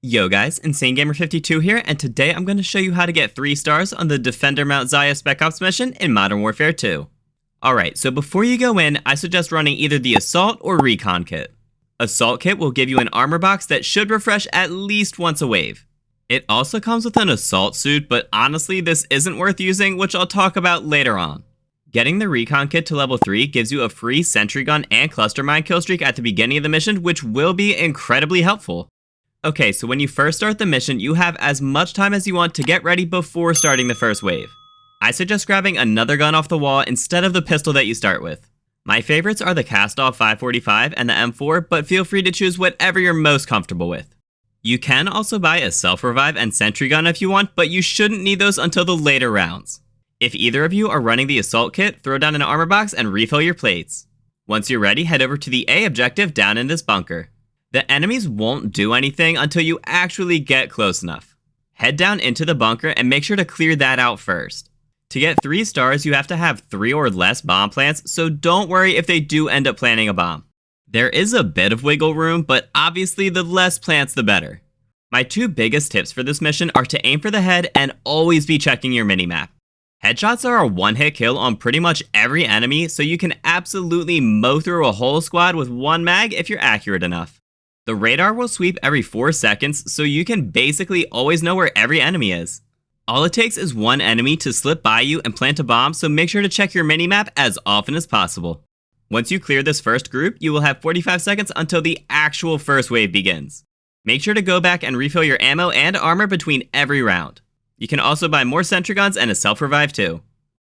Yo guys, InsaneGamer52 here, and today I'm going to show you how to get 3 stars on the Defender Mount Zaya Spec Ops mission in Modern Warfare 2. Alright, so before you go in, I suggest running either the Assault or Recon kit. Assault kit will give you an armor box that should refresh at least once a wave. It also comes with an assault suit, but honestly this isn't worth using, which I'll talk about later on. Getting the Recon kit to level 3 gives you a free sentry gun and cluster mine killstreak at the beginning of the mission, which will be incredibly helpful. Okay, so when you first start the mission, you have as much time as you want to get ready before starting the first wave. I suggest grabbing another gun off the wall instead of the pistol that you start with. My favorites are the Cast-Off 545 and the M4, but feel free to choose whatever you're most comfortable with. You can also buy a self-revive and sentry gun if you want, but you shouldn't need those until the later rounds. If either of you are running the assault kit, throw down an armor box and refill your plates. Once you're ready, head over to the A objective down in this bunker. The enemies won't do anything until you actually get close enough. Head down into the bunker and make sure to clear that out first. To get 3 stars, you have to have 3 or less bomb plants, so don't worry if they do end up planting a bomb. There is a bit of wiggle room, but obviously the less plants the better. My 2 biggest tips for this mission are to aim for the head and always be checking your minimap. Headshots are a one-hit kill on pretty much every enemy, so you can absolutely mow through a whole squad with 1 mag if you're accurate enough. The radar will sweep every 4 seconds, so you can basically always know where every enemy is. All it takes is 1 enemy to slip by you and plant a bomb, so make sure to check your minimap as often as possible. Once you clear this first group, you will have 45 seconds until the actual first wave begins. Make sure to go back and refill your ammo and armor between every round. You can also buy more sentry guns and a self-revive too.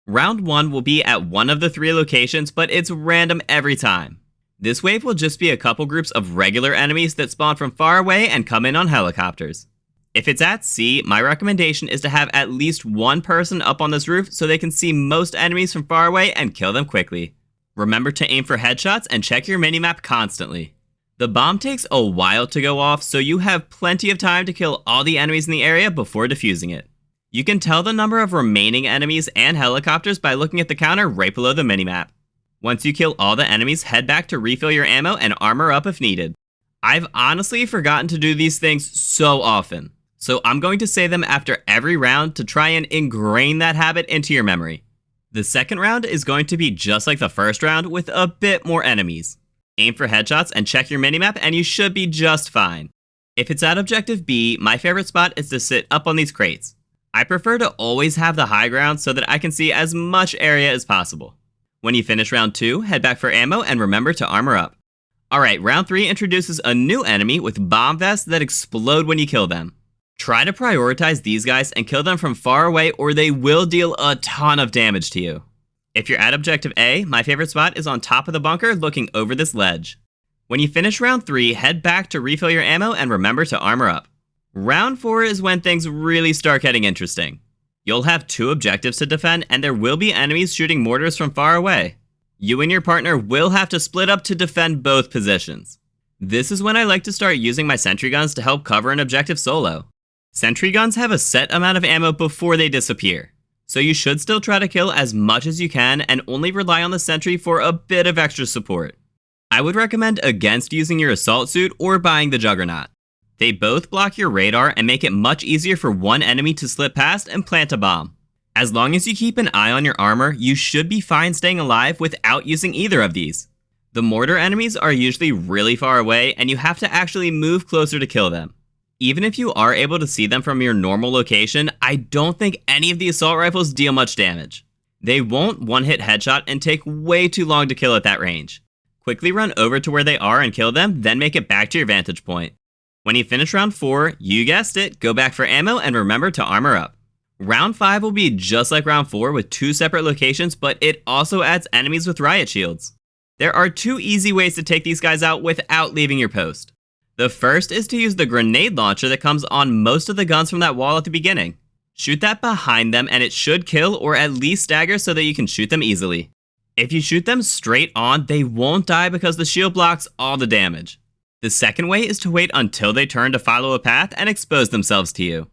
Round 1 will be at one of the 3 locations, but it's random every time. This wave will just be a couple groups of regular enemies that spawn from far away and come in on helicopters. If it's at sea, my recommendation is to have at least 1 person up on this roof so they can see most enemies from far away and kill them quickly. Remember to aim for headshots and check your minimap constantly. The bomb takes a while to go off, so you have plenty of time to kill all the enemies in the area before defusing it. You can tell the number of remaining enemies and helicopters by looking at the counter right below the minimap. Once you kill all the enemies, head back to refill your ammo and armor up if needed. I've honestly forgotten to do these things so often, so I'm going to say them after every round to try and ingrain that habit into your memory. The second round is going to be just like the first round with a bit more enemies. Aim for headshots and check your minimap and you should be just fine. If it's at objective B, my favorite spot is to sit up on these crates. I prefer to always have the high ground so that I can see as much area as possible. When you finish round 2, head back for ammo and remember to armor up. Alright, round 3 introduces a new enemy with bomb vests that explode when you kill them. Try to prioritize these guys and kill them from far away or they will deal a ton of damage to you. If you're at objective A, my favorite spot is on top of the bunker looking over this ledge. When you finish round 3, head back to refill your ammo and remember to armor up. Round 4 is when things really start getting interesting. You'll have 2 objectives to defend, and there will be enemies shooting mortars from far away. You and your partner will have to split up to defend both positions. This is when I like to start using my sentry guns to help cover an objective solo. Sentry guns have a set amount of ammo before they disappear, so you should still try to kill as much as you can and only rely on the sentry for a bit of extra support. I would recommend against using your assault suit or buying the Juggernaut. They both block your radar and make it much easier for 1 enemy to slip past and plant a bomb. As long as you keep an eye on your armor, you should be fine staying alive without using either of these. The mortar enemies are usually really far away and you have to actually move closer to kill them. Even if you are able to see them from your normal location, I don't think any of the assault rifles deal much damage. They won't one-hit headshot and take way too long to kill at that range. Quickly run over to where they are and kill them, then make it back to your vantage point. When you finish round 4, you guessed it, go back for ammo and remember to armor up. Round 5 will be just like round 4 with 2 separate locations, but it also adds enemies with riot shields. There are 2 easy ways to take these guys out without leaving your post. The first is to use the grenade launcher that comes on most of the guns from that wall at the beginning. Shoot that behind them and it should kill or at least stagger so that you can shoot them easily. If you shoot them straight on, they won't die because the shield blocks all the damage. The second way is to wait until they turn to follow a path and expose themselves to you.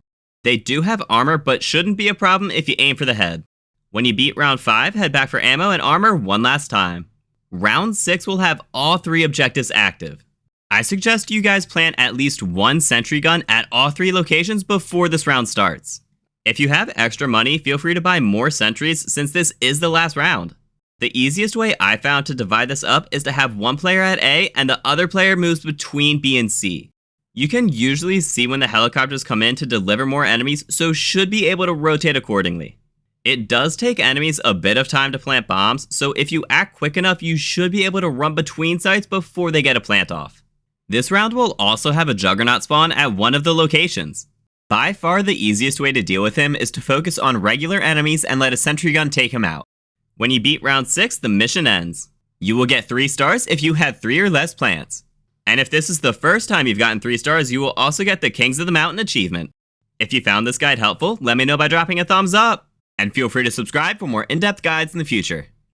They do have armor, but shouldn't be a problem if you aim for the head. When you beat round 5, head back for ammo and armor one last time. Round 6 will have all 3 objectives active. I suggest you guys plant at least one sentry gun at all 3 locations before this round starts. If you have extra money, feel free to buy more sentries since this is the last round. The easiest way I found to divide this up is to have one player at A and the other player moves between B and C. You can usually see when the helicopters come in to deliver more enemies, so should be able to rotate accordingly. It does take enemies a bit of time to plant bombs, so if you act quick enough, you should be able to run between sites before they get a plant off. This round will also have a Juggernaut spawn at one of the locations. By far the easiest way to deal with him is to focus on regular enemies and let a sentry gun take him out. When you beat round 6, the mission ends. You will get 3 stars if you had 3 or less plants. And if this is the first time you've gotten 3 stars, you will also get the Kings of the Mountain achievement. If you found this guide helpful, let me know by dropping a thumbs up. And feel free to subscribe for more in-depth guides in the future.